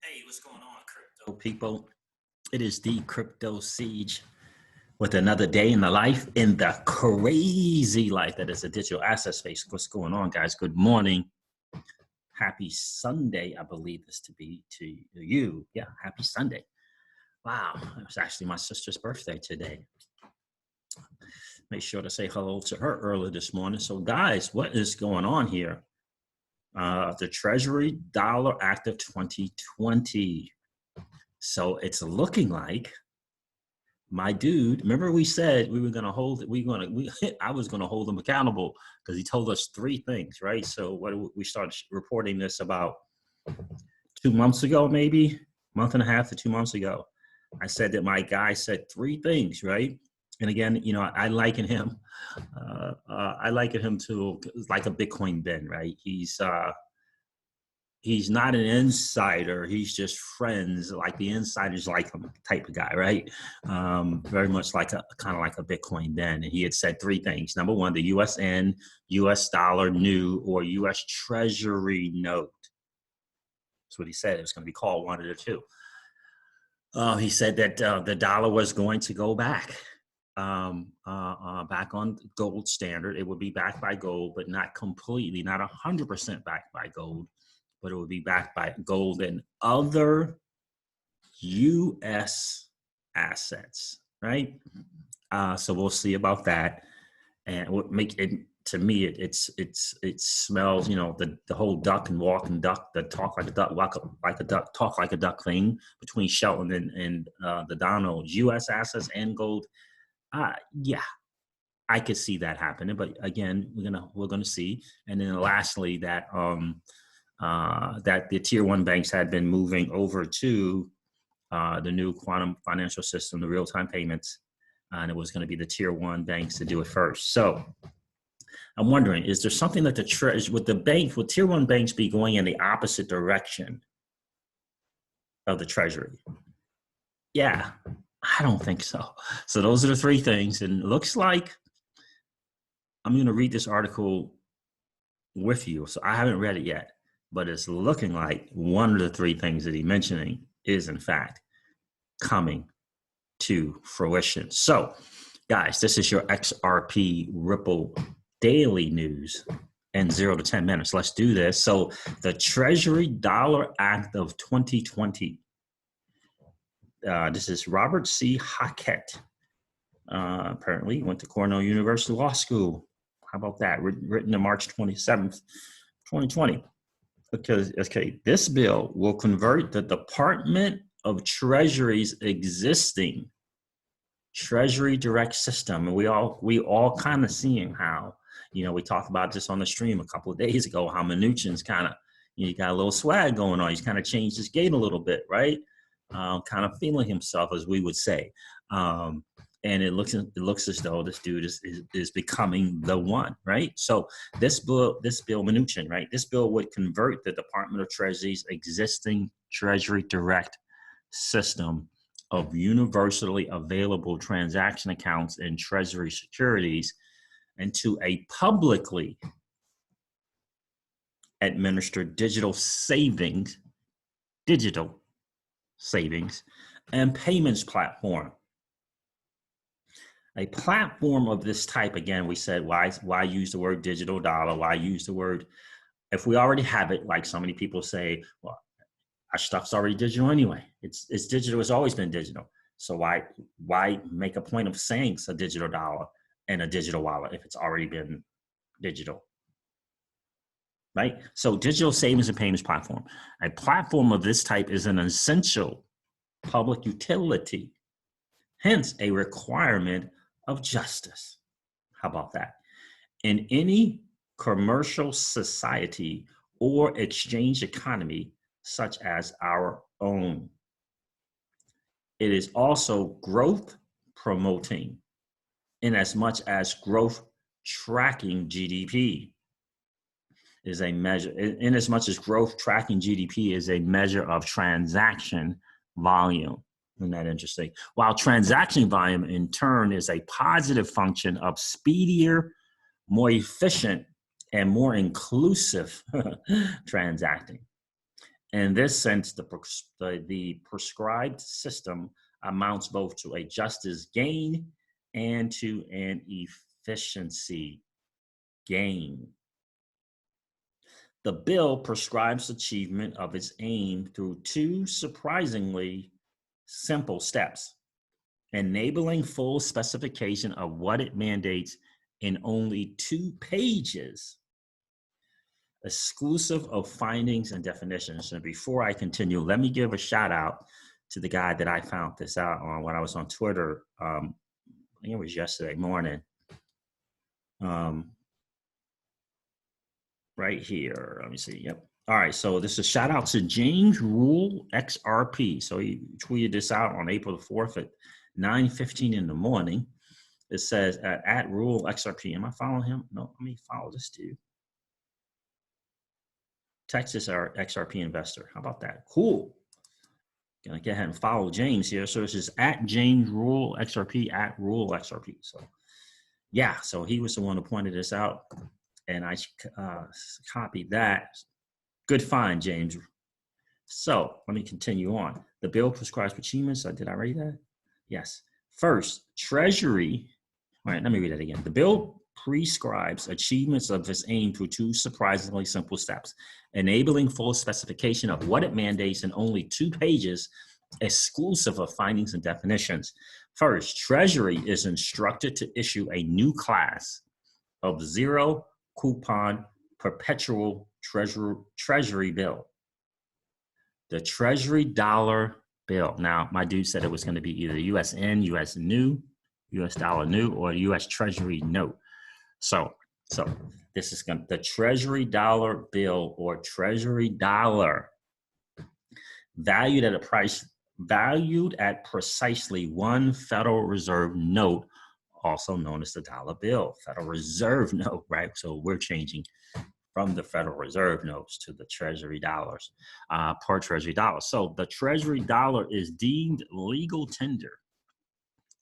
Hey, what's going on, crypto people? It is the Crypto Siege with another day in the life, in the crazy life that is a digital asset space. What's going on, guys? Good morning. Happy Sunday, I believe this to be to you. Yeah, happy Sunday. Wow, it was actually my sister's birthday today. Make sure to say hello to her early this morning. So, guys, what is going on here? The Treasury Dollar Act of 2020. So it's looking like my dude. Remember, we said we were going to hold it. I was going to hold him accountable because he told us three things, right? So what we started reporting this about 2 months ago, maybe month and a half to 2 months ago. I said that my guy said three things, right? And again, you know, I liken him. I liken him to like a Bitcoin Ben, right? He's not an insider. He's just friends, like the insiders like him type of guy, right? Very much like kind of like a Bitcoin Ben. And he had said three things. Number one, the USN, US dollar new, or US Treasury note. That's what he said. It was going to be called one of the two. He said that the dollar was going to go back. Back on gold standard. It would be backed by gold, but not completely, not 100% backed by gold, but it would be backed by gold and other U.S. assets, right? So we'll see about that. And what make it, to me, it smells, you know, the whole duck and walk and duck, the talk like a duck, walk like a duck, talk like a duck thing between Shelton and the Donald, U.S. assets and gold. Yeah, I could see that happening, but again, we're gonna see. And then lastly, that that the tier one banks had been moving over to the new quantum financial system, the real-time payments, and it was going to be the tier one banks to do it first. So I'm wondering, is there something that would tier one banks be going in the opposite direction of the Treasury? Yeah, I don't think so. So those are the three things, and it looks like I'm going to read this article with you. So I haven't read it yet, but it's looking like one of the three things that he's mentioning is in fact coming to fruition. So guys, this is your XRP Ripple daily news in 0 to 10 minutes. Let's do this. So the Treasury Dollar Act of 2020. This is Robert C. Hackett. Apparently went to Cornell University Law School. How about that? Written on March 27th, 2020. Okay, this bill will convert the Department of Treasury's existing Treasury Direct system. And we all kind of seeing how, you know, we talked about this on the stream a couple of days ago, how Mnuchin's kind of, you know, he got a little swag going on. He's kind of changed his gait a little bit, right? Kind of feeling himself, as we would say. And it looks as though this dude is becoming the one, right? So this bill, Mnuchin, right? This bill would convert the Department of Treasury's existing Treasury Direct system of universally available transaction accounts and Treasury securities into a publicly administered digital savings and payments platform. A platform of this type, again, we said, why use the word digital dollar? Why use the word, if we already have it, like so many people say, well, our stuff's already digital anyway. It's digital, it's always been digital. So why make a point of saying it's a digital dollar and a digital wallet if it's already been digital? Right? So digital savings and payments platform. A platform of this type is an essential public utility, hence a requirement of justice. How about that? In any commercial society or exchange economy such as our own, it is also growth promoting in as much as growth tracking GDP is a measure, in as much as growth tracking GDP is a measure of transaction volume. Isn't that interesting? While transaction volume in turn is a positive function of speedier, more efficient, and more inclusive transacting. In this sense, the prescribed system amounts both to a justice gain and to an efficiency gain. The bill prescribes achievement of its aim through two surprisingly simple steps: enabling full specification of what it mandates in only 2 pages, exclusive of findings and definitions. And before I continue, let me give a shout out to the guy that I found this out on when I was on Twitter. I think it was yesterday morning. Right here, let me see. Yep. All right, so this is a shout out to James Rule XRP. So he tweeted this out on April the 4th at 9:15 in the morning. It says at Rule XRP. Am I following him? No, let me follow this dude. Texas XRP investor. How about that? Cool. Gonna go ahead and follow James here. So this is at James Rule XRP, at Rule XRP. So yeah, so he was the one who pointed this out, and I copied that. Good find, James. So let me continue on. The bill prescribes achievements. Did I read that? Yes. First, Treasury. All right, let me read that again. The bill prescribes achievements of its aim through two surprisingly simple steps: enabling full specification of what it mandates in only 2 pages, exclusive of findings and definitions. First, Treasury is instructed to issue a new class of zero coupon perpetual treasury bill, the Treasury Dollar bill. Now, my dude said it was going to be either USN, US new, US dollar new, or US Treasury note. So this is the Treasury Dollar bill, or Treasury Dollar, valued at precisely 1 Federal Reserve note, also known as the dollar bill, Federal Reserve note, right? So we're changing from the Federal Reserve notes to the Treasury dollars per Treasury dollar. So the Treasury dollar is deemed legal tender,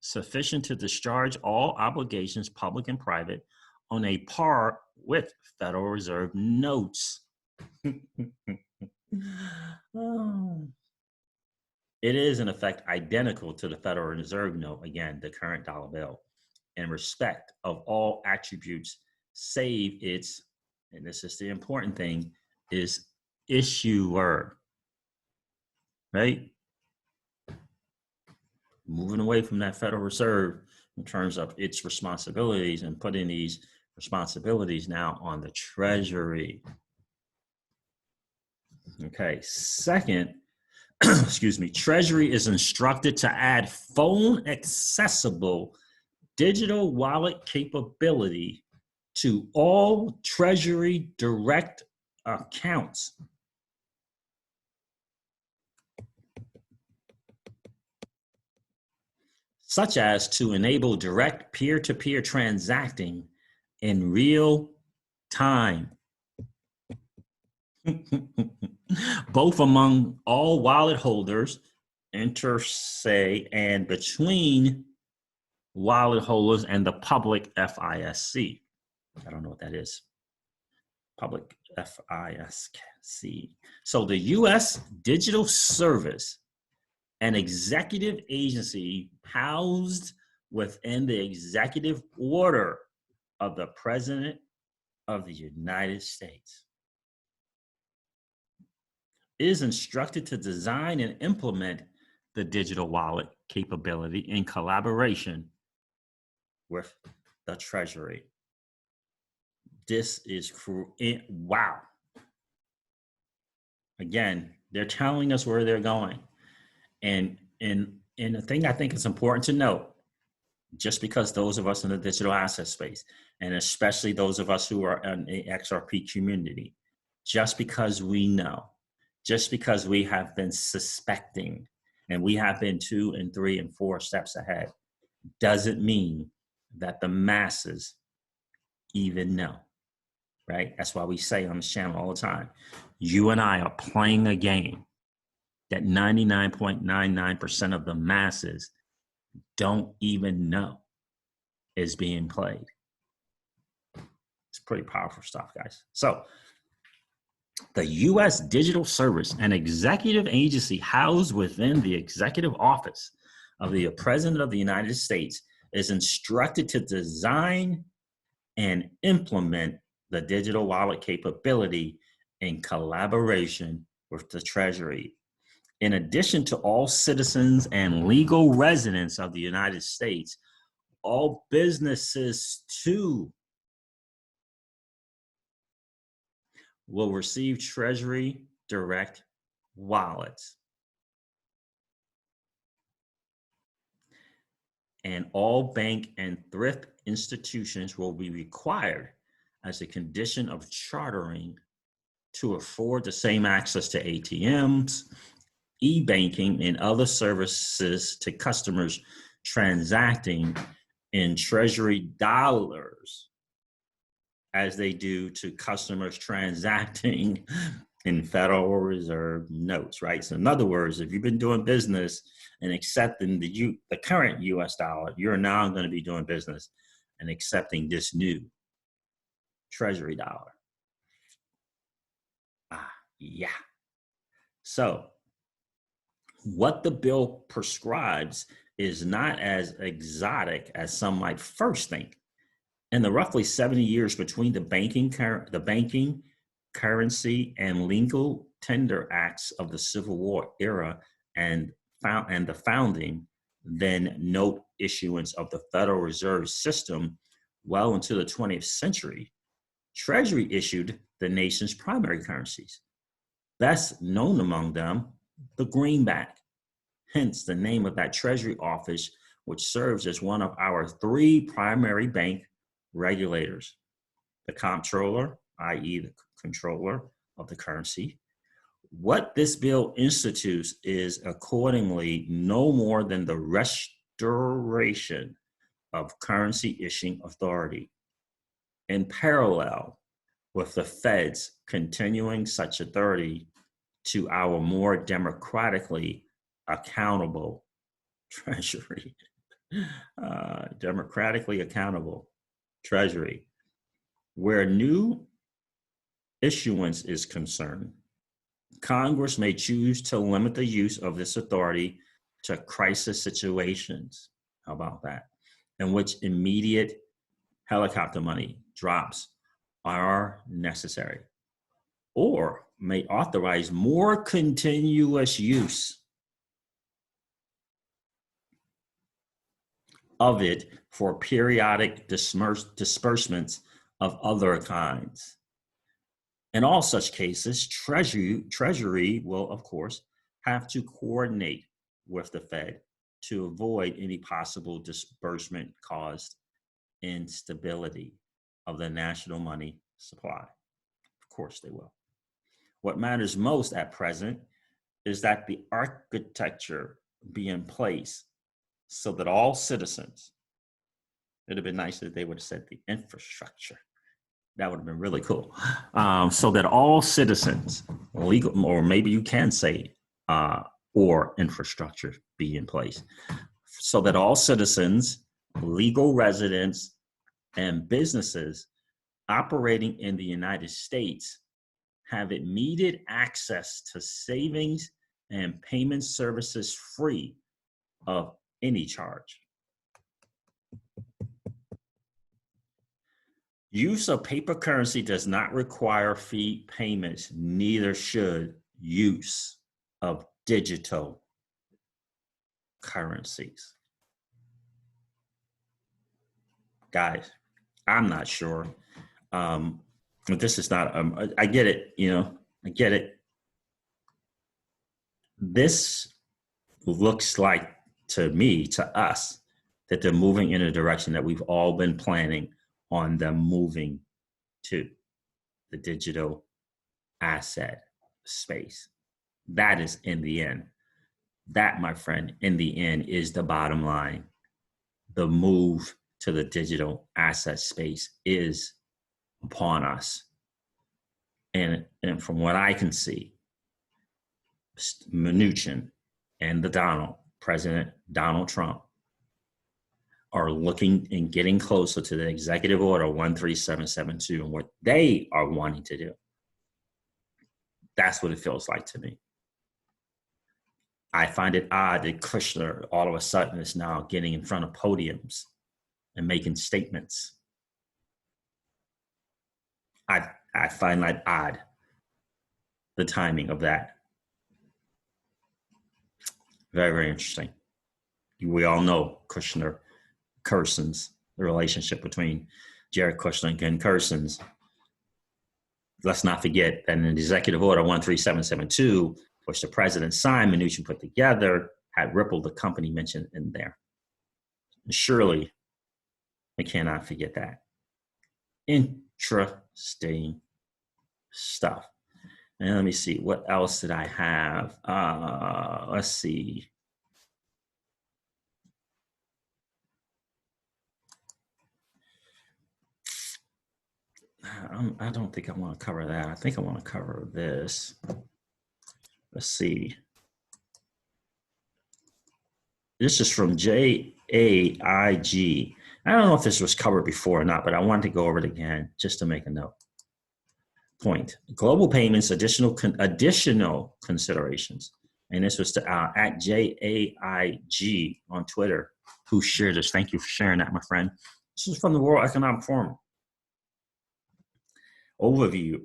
sufficient to discharge all obligations, public and private, on a par with Federal Reserve notes. Oh. It is, in effect, identical to the Federal Reserve note, again, the current dollar bill, in respect of all attributes, save its, and this is the important thing, is issuer, right? Moving away from that Federal Reserve in terms of its responsibilities and putting these responsibilities now on the Treasury. Okay, second, excuse me, Treasury is instructed to add phone accessible digital wallet capability to all Treasury direct accounts. Such as to enable direct peer-to-peer transacting in real time. Both among all wallet holders, inter se, and between wallet holders and the public FISC. I don't know what that is. Public FISC. So the U.S. Digital Service, an executive agency housed within the executive order of the President of the United States, is instructed to design and implement the digital wallet capability in collaboration with the Treasury. This is wow. Again, they're telling us where they're going. And the thing I think is important to note, just because those of us in the digital asset space, and especially those of us who are in the XRP community, just because we know, just because we have been suspecting, and we have been 2 and 3 and 4 steps ahead, doesn't mean that the masses even know, right? That's why we say on this channel all the time, you and I are playing a game that 99.99% of the masses don't even know is being played. It's pretty powerful stuff, guys. So The U.S. Digital Service, an executive agency housed within the executive office of the President of the United States, is instructed to design and implement the digital wallet capability in collaboration with the Treasury. In addition to all citizens and legal residents of the United States, all businesses too will receive Treasury direct wallets. And all bank and thrift institutions will be required as a condition of chartering to afford the same access to ATMs, e-banking, and other services to customers transacting in Treasury dollars as they do to customers transacting in Federal Reserve notes, right? So in other words, if you've been doing business and accepting the current US dollar, you're now going to be doing business and accepting this new Treasury dollar. Yeah. So what the bill prescribes is not as exotic as some might first think. In the roughly 70 years between the banking, currency, and legal tender acts of the Civil War era and the founding, then note issuance of the Federal Reserve System well into the 20th century, Treasury issued the nation's primary currencies. Best known among them, the greenback, hence the name of that Treasury office, which serves as one of our three primary bank regulators: the comptroller, i.e. the controller of the currency. What this bill institutes is accordingly no more than the restoration of currency issuing authority, in parallel with the Fed's continuing such authority to our more democratically accountable Treasury. Democratically accountable Treasury. Where new issuance is concerned, Congress may choose to limit the use of this authority to crisis situations. How about that? In which immediate helicopter money drops are necessary, or may authorize more continuous use of it for periodic disbursements of other kinds. In all such cases, Treasury will, of course, have to coordinate with the Fed to avoid any possible disbursement-caused instability of the national money supply. Of course they will. What matters most at present is that the architecture be in place so that all citizens, it'd have been nice if they would have said the infrastructure. That would have been really cool. So that all citizens, legal, or maybe you can say, or infrastructure be in place, so that all citizens, legal residents, and businesses operating in the United States have immediate access to savings and payment services free of any charge. Use of paper currency does not require fee payments, neither should use of digital currencies. Guys, I'm not sure. This is not, I get it, I get it. This looks like, to me, to us, that they're moving in a direction that we've all been planning on them moving to, the digital asset space. That is in the end. That, my friend, in the end is the bottom line. The move to the digital asset space is upon us. And from what I can see, Mnuchin and President Donald Trump, are looking and getting closer to the executive order 13772 and what they are wanting to do. That's what it feels like to me. I find it odd that Kushner all of a sudden is now getting in front of podiums and making statements. I find that odd, the timing of that. Very, very interesting. We all know Kushner, Kersons, the relationship between Jared Kushner and Ken Kersons. Let's not forget that in Executive Order 13772, which the president signed, Mnuchin put together, had Ripple, the company, mentioned in there. And surely, we cannot forget that. Interesting stuff. And let me see, what else did I have? Let's see. I don't think I want to cover that. I think I want to cover this. Let's see. This is from JAIG. I don't know if this was covered before or not, but I wanted to go over it again just to make a note. Point. Global payments, additional considerations. And this was at JAIG on Twitter, who shared this. Thank you for sharing that, my friend. This is from the World Economic Forum. Overview.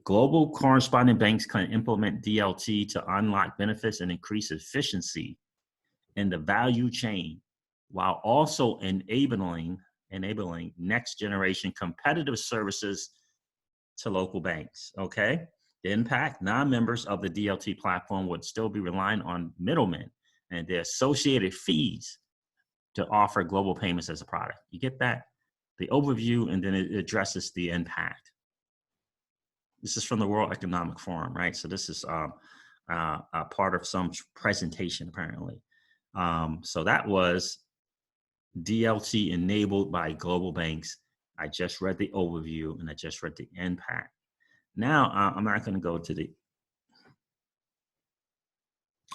Global correspondent banks can implement DLT to unlock benefits and increase efficiency in the value chain, while also enabling next generation competitive services to local banks. Okay. The impact: non-members of the DLT platform would still be relying on middlemen and the associated fees to offer global payments as a product. You get that? The overview, and then it addresses the impact. This is from the World Economic Forum, right? So this is a part of some presentation, apparently. So that was DLT enabled by global banks. I just read the overview and I just read the impact. Now, I'm not going to go to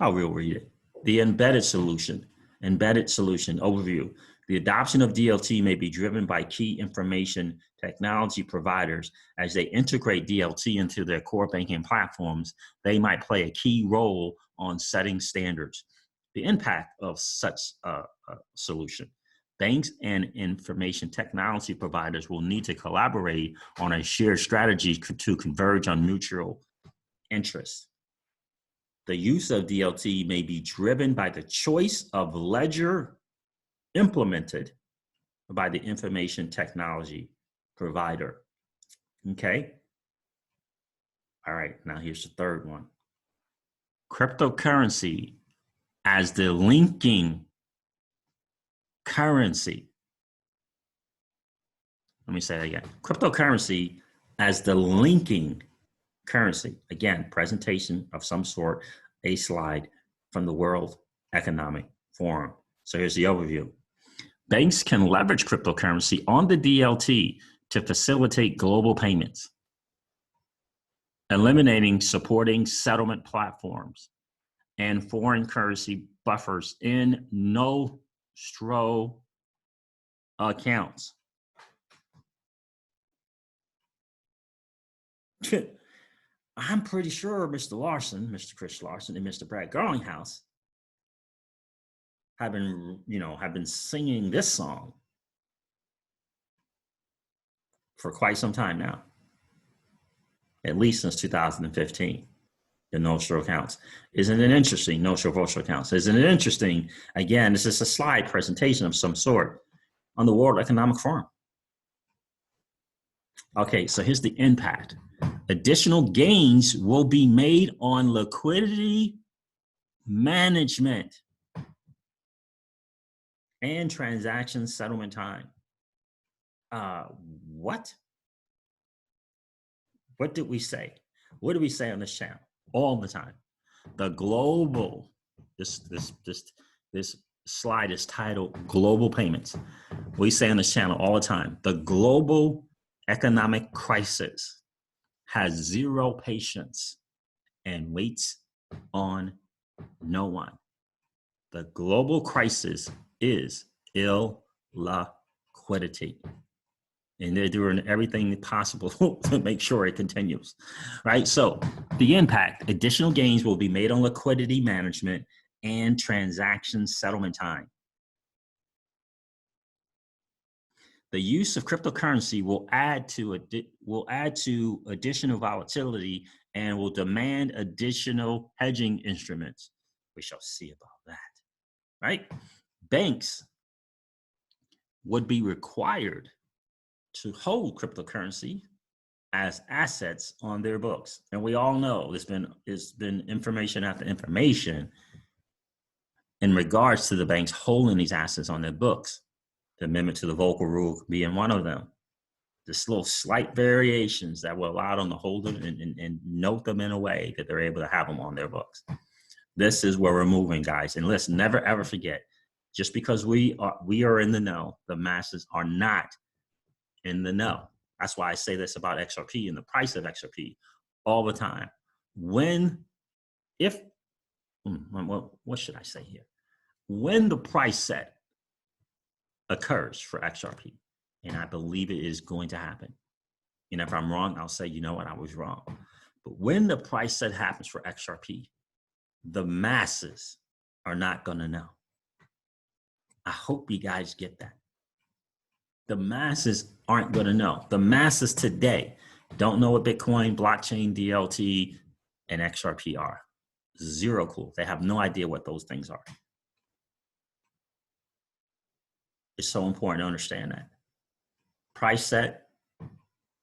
I will read it. The embedded solution overview. The adoption of DLT may be driven by key information technology providers. As they integrate DLT into their core banking platforms, they might play a key role on setting standards. The impact of such a solution: banks and information technology providers will need to collaborate on a shared strategy to converge on mutual interests. The use of DLT may be driven by the choice of ledger implemented by the information technology provider. Okay. All right. Now here's the third one. Cryptocurrency as the linking currency. Let me say that again. Cryptocurrency as the linking currency. Again, presentation of some sort, a slide from the World Economic Forum. So here's the overview. Banks can leverage cryptocurrency on the DLT to facilitate global payments, eliminating supporting settlement platforms and foreign currency buffers in nostro accounts. I'm pretty sure Mr. Chris Larson, and Mr. Brad Garlinghouse have been singing this song for quite some time now, at least since 2015. The nostro accounts. Isn't it interesting? Nostro virtual accounts. Isn't it interesting? Again, this is a slide presentation of some sort on the World Economic Forum. Okay, so here's the impact. Additional gains will be made on liquidity management and transaction settlement time. What? What did we say? What do we say on this channel all the time? The global, this slide is titled Global Payments. We say on this channel all the time, the global economic crisis has zero patience and waits on no one. The global crisis is illiquidity. And they're doing everything possible to make sure it continues, right? So the impact, additional gains will be made on liquidity management and transaction settlement time. The use of cryptocurrency will add to additional volatility and will demand additional hedging instruments. We shall see about that, right? Banks would be required to hold cryptocurrency as assets on their books. And we all know it's been information after information in regards to the banks holding these assets on their books. The amendment to the Volcker Rule being one of them. Just little slight variations that will allow them to hold them and note them in a way that they're able to have them on their books. This is where we're moving, guys. And listen, never ever forget, just because we are in the know, the masses are not in the know. That's why I say this about XRP and the price of XRP all the time. What should I say here? When the price set occurs for XRP, and I believe it is going to happen. And if I'm wrong, I'll say, you know what, I was wrong. But when the price set happens for XRP, the masses are not going to know. I hope you guys get that. The masses aren't going to know. The masses today don't know what Bitcoin, blockchain, DLT, and XRP are. Zero clue. They have no idea what those things are. It's so important to understand that. Price set,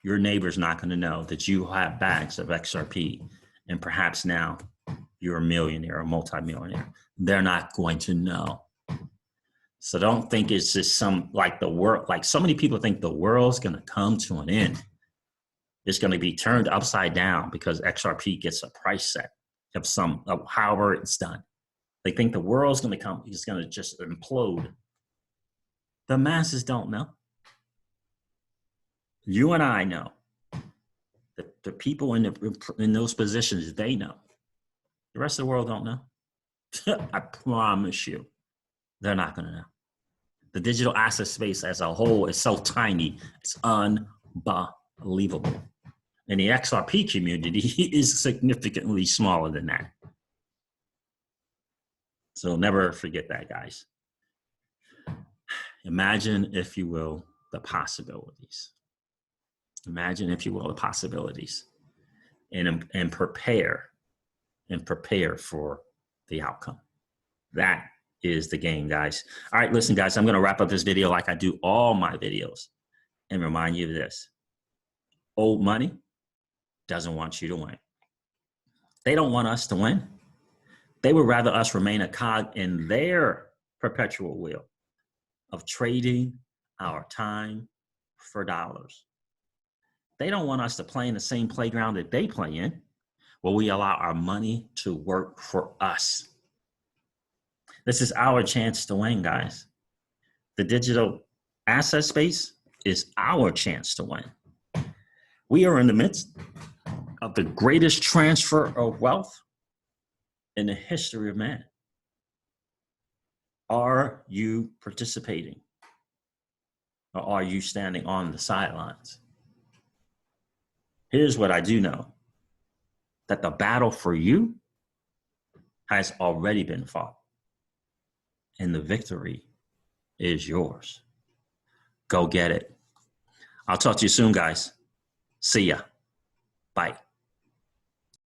your neighbor's not going to know that you have bags of XRP and perhaps now you're a millionaire or multimillionaire. They're not going to know. So don't think it's just like so many people think the world's going to come to an end. It's going to be turned upside down because XRP gets a price set of however it's done. They think the world's going to come, it's going to just implode. The masses don't know. You and I know. The people in those positions, they know. The rest of the world don't know. I promise you, they're not going to know. The digital asset space as a whole is so tiny, it's unbelievable. And the XRP community is significantly smaller than that. So never forget that, guys. Imagine, if you will, the possibilities. Imagine, if you will, the possibilities, and prepare for the outcome. That is the game, guys. All right, listen, guys, I'm going to wrap up this video like I do all my videos and remind you of this. Old money doesn't want you to win. They don't want us to win. They would rather us remain a cog in their perpetual wheel of trading our time for dollars. They don't want us to play in the same playground that they play in, where we allow our money to work for us. This is our chance to win, guys. The digital asset space is our chance to win. We are in the midst of the greatest transfer of wealth in the history of man. Are you participating? Or are you standing on the sidelines? Here's what I do know, that the battle for you has already been fought, and the victory is yours. Go get it. I'll talk to you soon, guys. See ya. Bye.